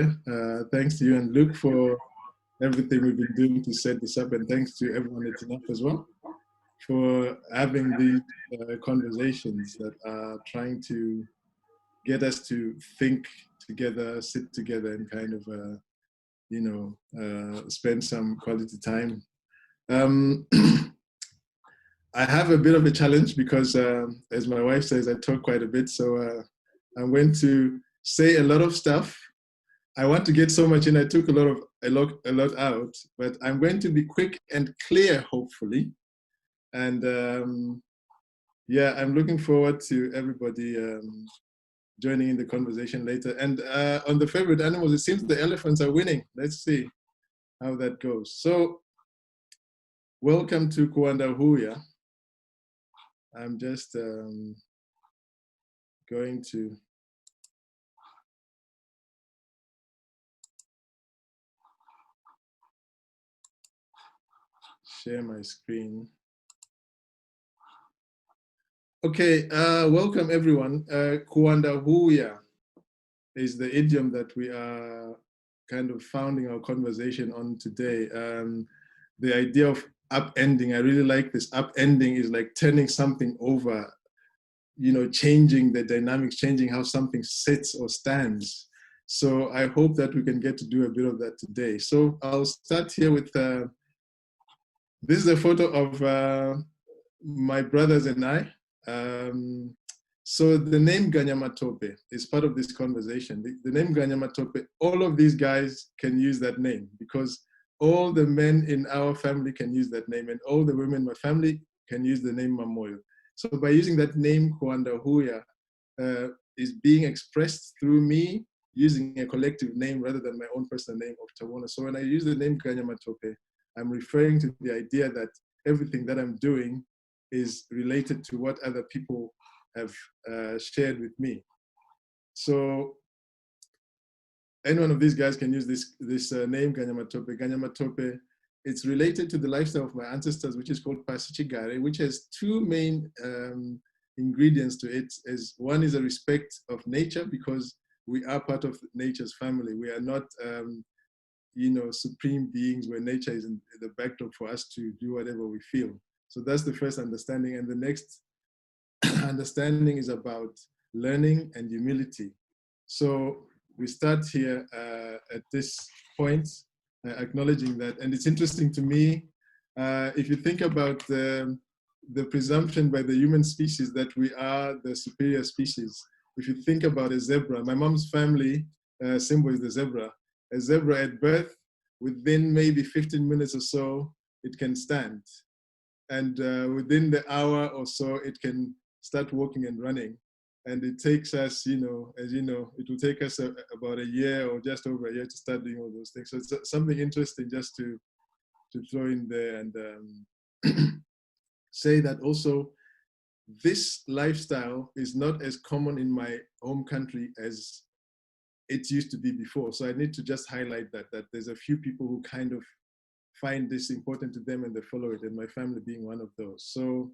here. Thanks to you and Luke for everything we've been doing to set this up, and thanks to everyone at Enough as well for having these conversations that are trying to get us to think together, sit together, and kind of, spend some quality time. I have a bit of a challenge because, as my wife says, I talk quite a bit. So I'm going to say a lot of stuff. I want to get so much in. I took a lot out, but I'm going to be quick and clear, hopefully. And yeah, I'm looking forward to everybody joining in the conversation later. And on the favorite animals, it seems the elephants are winning. Let's see how that goes. So welcome to Kuwanda Huuya. I'm just going to share my screen. Okay, welcome everyone. Kuwanda Huuya is the idiom that we are kind of founding our conversation on today. The idea of upending, I really like this. Upending is like turning something over, changing the dynamics, changing how something sits or stands. So I hope that we can get to do a bit of that today. So I'll start here with, this is a photo of my brothers and I. So the name Ganyamatope is part of this conversation. The name Ganyamatope, all of these guys can use that name because all the men in our family can use that name and all the women in my family can use the name Mamoyo. So by using that name, Kuwanda Huuya is being expressed through me using a collective name rather than my own personal name of Tawona. So when I use the name Ganyamatope, I'm referring to the idea that everything that I'm doing is related to what other people have shared with me. So any one of these guys can use this name, Ganyamatope. Ganyamatope, it's related to the lifestyle of my ancestors, which is called pasichigare, which has two main ingredients to it. One is a respect of nature, because we are part of nature's family. We are not, supreme beings where nature is in the backdrop for us to do whatever we feel. So that's the first understanding. And the next understanding is about learning and humility. So we start here at this point, acknowledging that. And it's interesting to me, if you think about the presumption by the human species that we are the superior species. If you think about a zebra, my mom's family symbol is the zebra. A zebra at birth, within maybe 15 minutes or so, it can stand. And within the hour or so, it can start walking and running. And it takes us, as you know, it will take us about a year or just over a year to start doing all those things. So it's something interesting just to throw in there and say that also this lifestyle is not as common in my home country as it used to be before. So I need to just highlight that there's a few people who kind of find this important to them and they follow it, and my family being one of those. So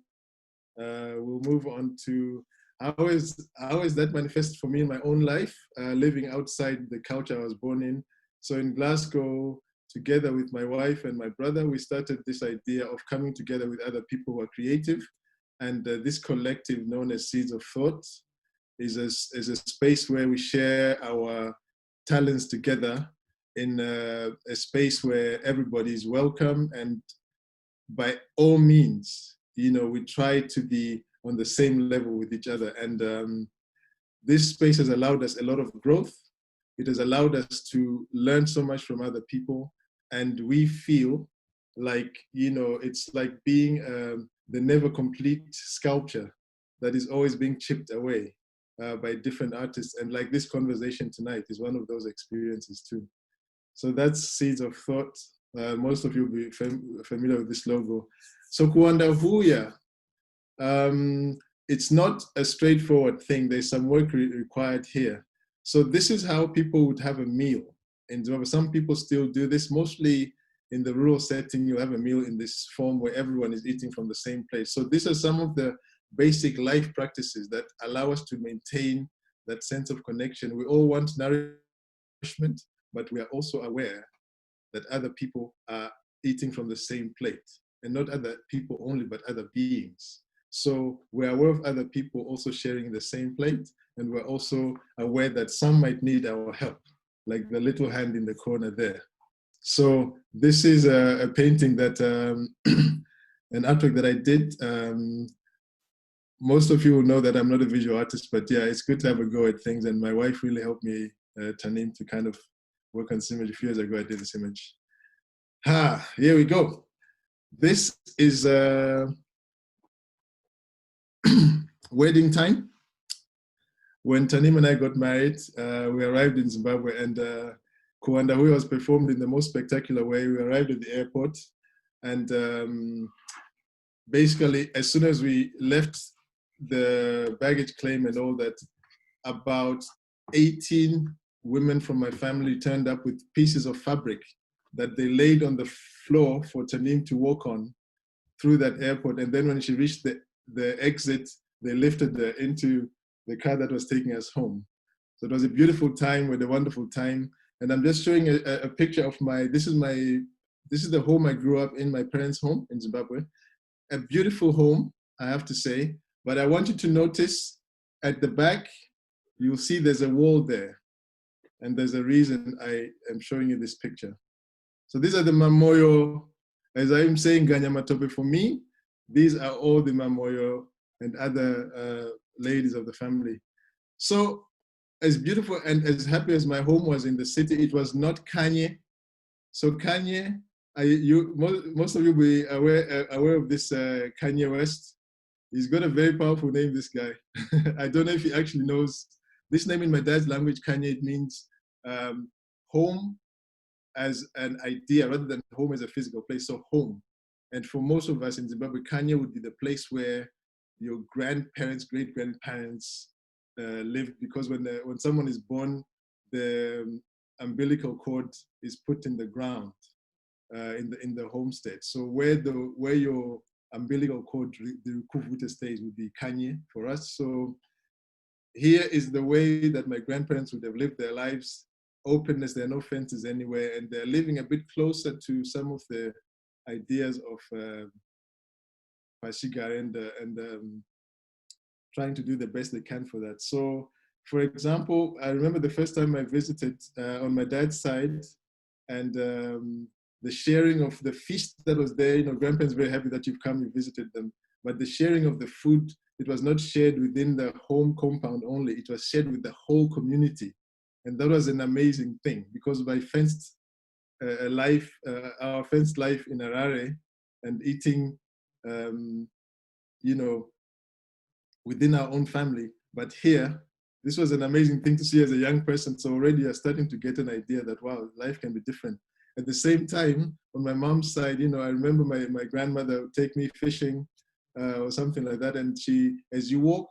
we'll move on to how is that manifested for me in my own life, living outside the culture I was born in. So in Glasgow, together with my wife and my brother, we started this idea of coming together with other people who are creative. And this collective known as Seeds of Thought is a space where we share our talents together in a space where everybody is welcome. And by all means, we try to be on the same level with each other. And this space has allowed us a lot of growth. It has allowed us to learn so much from other people. And we feel like, it's like being the never complete sculpture that is always being chipped away by different artists. And like this conversation tonight is one of those experiences too. So that's Seeds of Thought. Most of you will be familiar with this logo. So Kuwanda Huuya, it's not a straightforward thing. There's some work required here. So this is how people would have a meal in Zimbabwe. Some people still do this. Mostly in the rural setting, you have a meal in this form where everyone is eating from the same place. So these are some of the basic life practices that allow us to maintain that sense of connection. We all want nourishment. but we are also aware that other people are eating from the same plate, and not other people only, but other beings. So we're aware of other people also sharing the same plate, and we're also aware that some might need our help, like the little hand in the corner there. So this is a painting that, an artwork that I did. Most of you will know that I'm not a visual artist, but yeah, it's good to have a go at things. And my wife really helped me, Tanim, to kind of work on this image. A few years ago, I did this image. Here we go. This is wedding time. When Tanim and I got married, we arrived in Zimbabwe, and Kuwanda Huuya was performed in the most spectacular way. We arrived at the airport, and basically, as soon as we left the baggage claim and all that, about 18 women from my family turned up with pieces of fabric that they laid on the floor for Tanim to walk on through that airport. And then when she reached the exit, they lifted her into the car that was taking us home. So it was a beautiful time, with a wonderful time. And I'm just showing a picture of this is the home I grew up in, my parents' home in Zimbabwe. A beautiful home, I have to say. But I want you to notice at the back, you'll see there's a wall there. And there's a reason I am showing you this picture. So these are the Mamoyo, as I'm saying, Ganyamatope for me. These are all the Mamoyo and other ladies of the family. So as beautiful and as happy as my home was in the city, it was not kanyé. So kanyé, most of you will be aware of this Kanye West. He's got a very powerful name, this guy. I don't know if he actually knows. This name in my dad's language, Kanye, it means home as an idea rather than home as a physical place, so home. And for most of us in Zimbabwe, Kanye would be the place where your grandparents, great-grandparents lived, because when someone is born, the umbilical cord is put in the ground in the homestead. So where your umbilical cord, the kuvute, stays would be Kanye for us. So here is the way that my grandparents would have lived their lives. Openness, there are no fences anywhere, and they're living a bit closer to some of the ideas of Pashiga and trying to do the best they can for that. So, for example, I remember the first time I visited on my dad's side, and the sharing of the feast that was there. Grandparents very happy that you've come, you visited them, but the sharing of the food, it was not shared within the home compound only, it was shared with the whole community. And that was an amazing thing, because by fenced life, our fenced life in Harare, and eating, within our own family. But here, this was an amazing thing to see as a young person. So already you're starting to get an idea that, wow, life can be different. At the same time, on my mom's side, I remember my grandmother would take me fishing or something like that. And as you walk,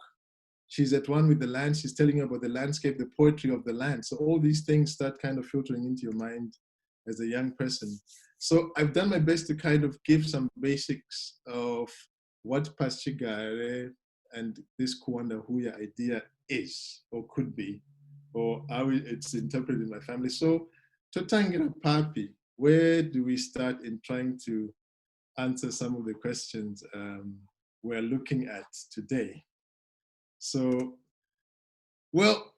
she's at one with the land. She's telling you about the landscape, the poetry of the land. So all these things start kind of filtering into your mind as a young person. So I've done my best to kind of give some basics of what Paschigare and this Kuwanda Huuya idea is, or could be, or how it's interpreted in my family. So Totangira Papi, where do we start in trying to answer some of the questions we're looking at today? So, well,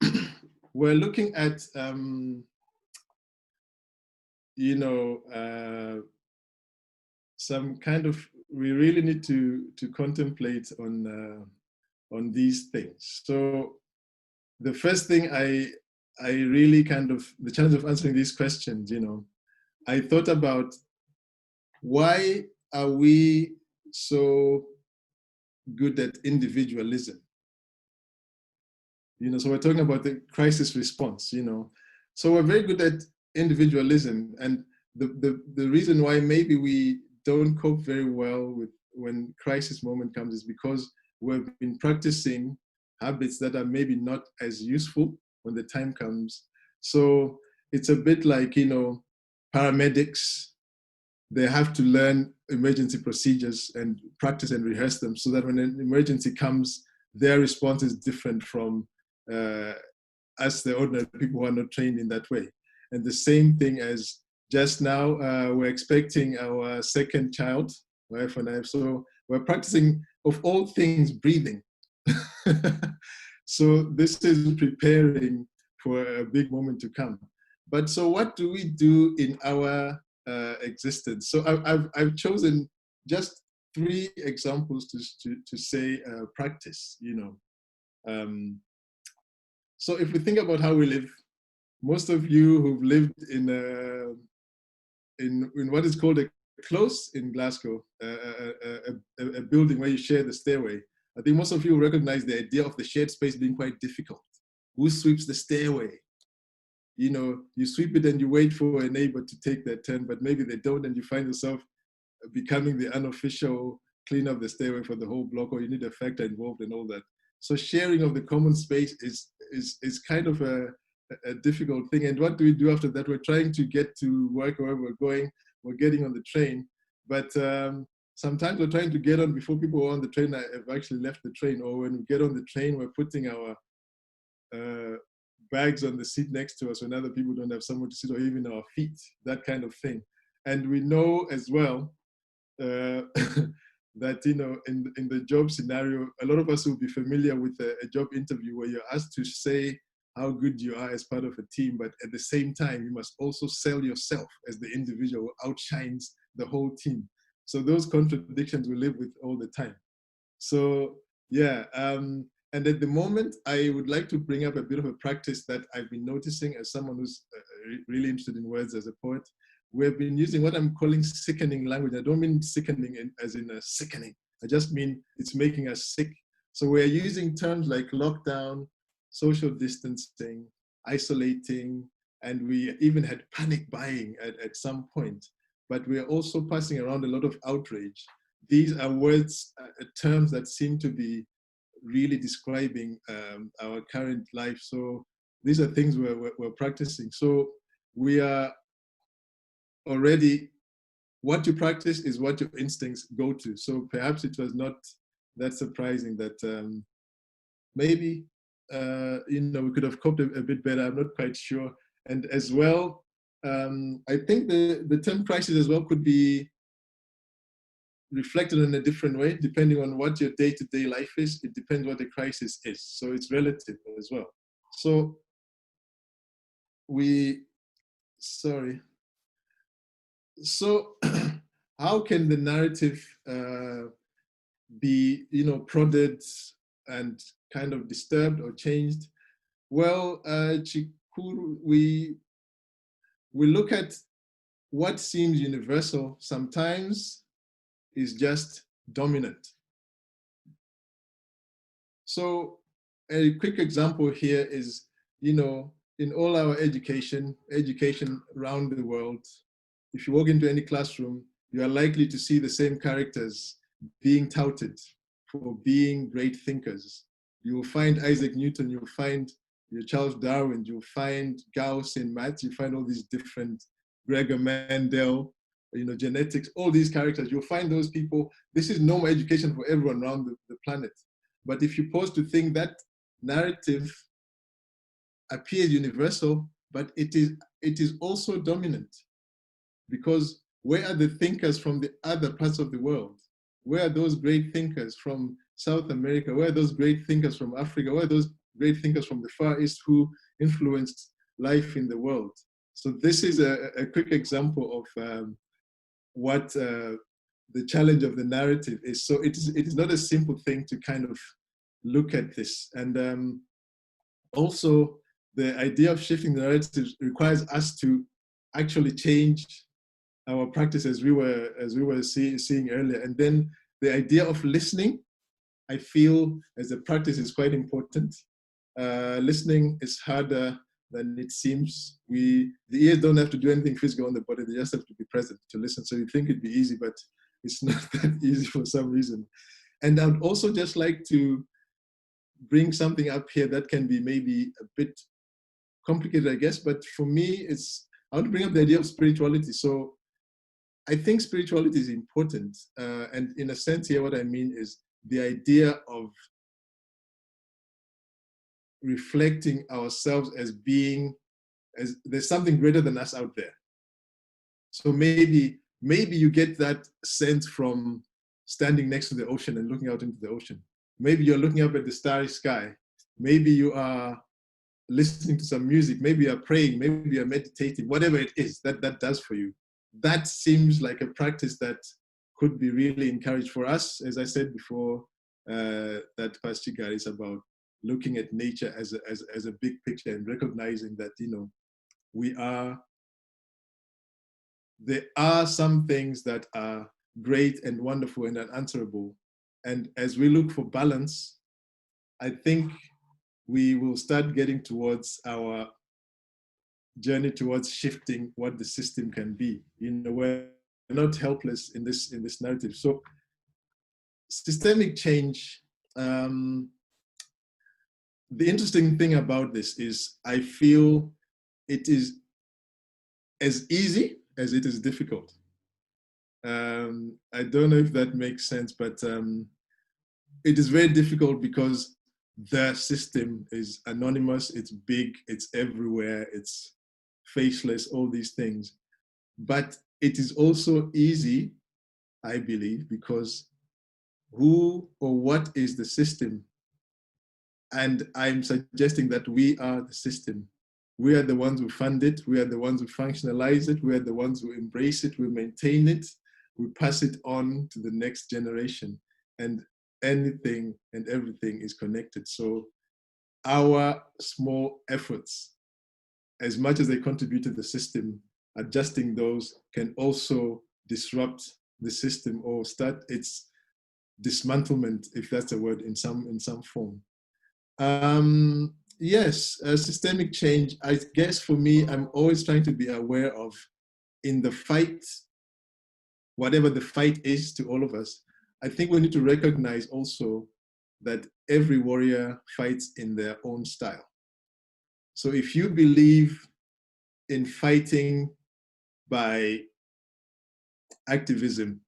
we're looking at, some kind of, we really need to contemplate on these things. So the first thing I really the challenge of answering these questions, I thought about, why are we so good at individualism? So we're talking about the crisis response, So we're very good at individualism, and the reason why maybe we don't cope very well with when crisis moment comes is because we've been practicing habits that are maybe not as useful when the time comes. So it's a bit like, paramedics, they have to learn emergency procedures and practice and rehearse them, so that when an emergency comes, their response is different from us, the ordinary people who are not trained in that way. And the same thing as just now, we're expecting our second child, my wife and I. So we're practicing, of all things, breathing. So this is preparing for a big moment to come. But so what do we do in our existence? So I've chosen just 3 examples to say practice, you know. So if we think about how we live, most of you who've lived in what is called a close in Glasgow, a building where you share the stairway, I think most of you recognize the idea of the shared space being quite difficult. Who sweeps the stairway? You know, you sweep it and you wait for a neighbor to take their turn, but maybe they don't, and you find yourself becoming the unofficial cleaner of the stairway for the whole block, or you need a factor involved and all that. So sharing of the common space is kind of a difficult thing. And what do we do after that? We're trying to get to work wherever we're going. We're getting on the train, but sometimes we're trying to get on before people who are on the train have actually left the train, or when we get on the train, we're putting our bags on the seat next to us when other people don't have somewhere to sit, or even our feet, that kind of thing. And we know as well that, you know, in the job scenario, a lot of us will be familiar with a job interview where you're asked to say how good you are as part of a team, but at the same time, you must also sell yourself as the individual who outshines the whole team. So those contradictions we live with all the time. So yeah, and at the moment, I would like to bring up a bit of a practice that I've been noticing as someone who's really interested in words as a poet. We've been using what I'm calling sickening language. I don't mean sickening as in a sickening. I just mean it's making us sick. So we're using terms like lockdown, social distancing, isolating, and we even had panic buying at some point. But we're also passing around a lot of outrage. These are words, terms that seem to be really describing our current life. So these are things we're practicing. So we are already, what you practice is what your instincts go to. So perhaps it was not that surprising that maybe, you know, we could have coped a bit better. I'm not quite sure. And as well, I think the term crisis as well could be reflected in a different way, depending on what your day-to-day life is. It depends what the crisis is. So it's relative as well. So So how can the narrative be, you know, prodded and kind of disturbed or changed? Well, we look at what seems universal sometimes is just dominant. So a quick example here is, you know, in all our education around the world, if you walk into any classroom, you are likely to see the same characters being touted for being great thinkers. You will find Isaac Newton, you'll find Charles Darwin, you'll find Gauss in maths, you find all these different, Gregor Mendel, you know, genetics, all these characters, you'll find those people. This is normal education for everyone around the planet. But if you pause to think, that narrative appears universal, but it is also dominant. Because where are the thinkers from the other parts of the world? Where are those great thinkers from South America? Where are those great thinkers from Africa? Where are those great thinkers from the Far East who influenced life in the world? So this is a quick example of what the challenge of the narrative is. So it is not a simple thing to kind of look at this. And also the idea of shifting the narrative requires us to actually change our practice as we were seeing earlier. And then the idea of listening, I feel as a practice is quite important. Listening is harder than it seems. The ears don't have to do anything physical on the body, they just have to be present to listen. So you think it'd be easy, but it's not that easy for some reason. And I'd also just like to bring something up here that can be maybe a bit complicated, I guess, but for me, I want to bring up the idea of spirituality. So I think spirituality is important. And in a sense here, what I mean is the idea of reflecting ourselves as being as there's something greater than us out there. So maybe you get that sense from standing next to the ocean and looking out into the ocean. Maybe you're looking up at the starry sky. Maybe you are listening to some music. Maybe you're praying. Maybe you're meditating. Whatever it is that does for you. That seems like a practice that could be really encouraged for us. As I said before, that Paschigar is about looking at nature as a big picture and recognizing that, you know, there are some things that are great and wonderful and unanswerable. And as we look for balance, I think we will start getting towards our journey towards shifting what the system can be. You know, we're not helpless in this narrative. So systemic change, the interesting thing about this is I feel it is as easy as it is difficult. I don't know if that makes sense, but it is very difficult because the system is anonymous, it's big, it's everywhere, it's faceless, all these things. But it is also easy, I believe, because who or what is the system? And I'm suggesting that we are the system. We are the ones who fund it, we are the ones who functionalize it, we are the ones who embrace it, we maintain it, we pass it on to the next generation. And anything and everything is connected. So our small efforts, as much as they contribute to the system, adjusting those can also disrupt the system or start its dismantlement, if that's a word, in some form. Yes, systemic change, I guess for me, I'm always trying to be aware of, in the fight, whatever the fight is to all of us, I think we need to recognize also that every warrior fights in their own style. So if you believe in fighting by activism,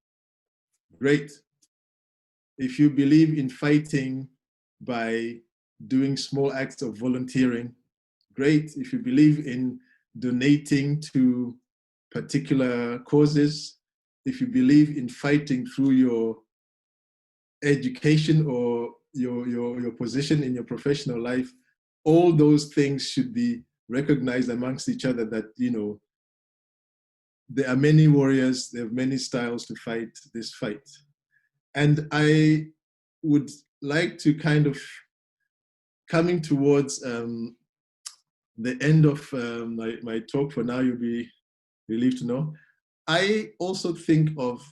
great. If you believe in fighting by doing small acts of volunteering, great. If you believe in donating to particular causes, if you believe in fighting through your education or your position in your professional life, all those things should be recognized amongst each other, that, you know, there are many warriors, there are many styles to fight this fight. And I would like to kind of, coming towards the end of my talk, for now, you'll be relieved to know, I also think of,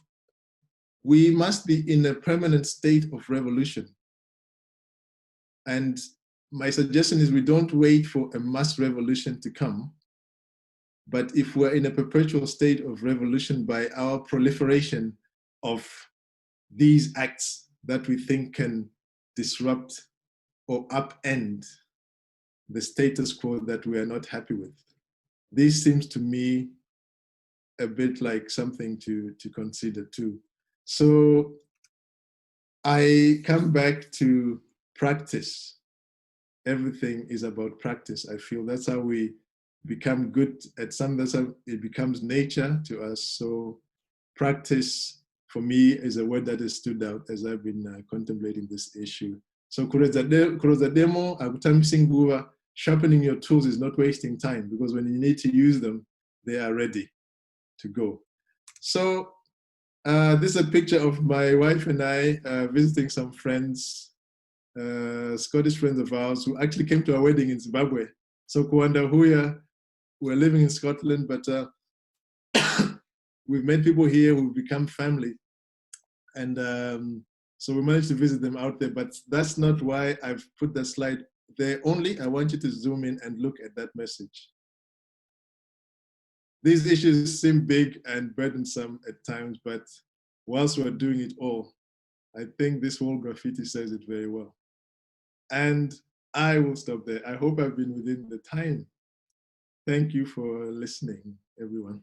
we must be in a permanent state of revolution. And my suggestion is we don't wait for a mass revolution to come, but if we're in a perpetual state of revolution by our proliferation of these acts that we think can disrupt or upend the status quo that we are not happy with. This seems to me a bit like something to consider too. So I come back to practice. Everything is about practice. I feel that's how we become good at something. That's how it becomes nature to us. So practice, for me, is a word that has stood out as I've been contemplating this issue. So kurodza demo, akutambisinguva, sharpening your tools is not wasting time, because when you need to use them, they are ready to go. So this is a picture of my wife and I visiting some friends, Scottish friends of ours, who actually came to our wedding in Zimbabwe. So Kuwanda Huuya, we're living in Scotland, but we've met people here who've become family. And so we managed to visit them out there, but that's not why I've put that slide there. Only I want you to zoom in and look at that message. These issues seem big and burdensome at times, but whilst we're doing it all, I think this whole graffiti says it very well. And I will stop there. I hope I've been within the time. Thank you for listening, everyone.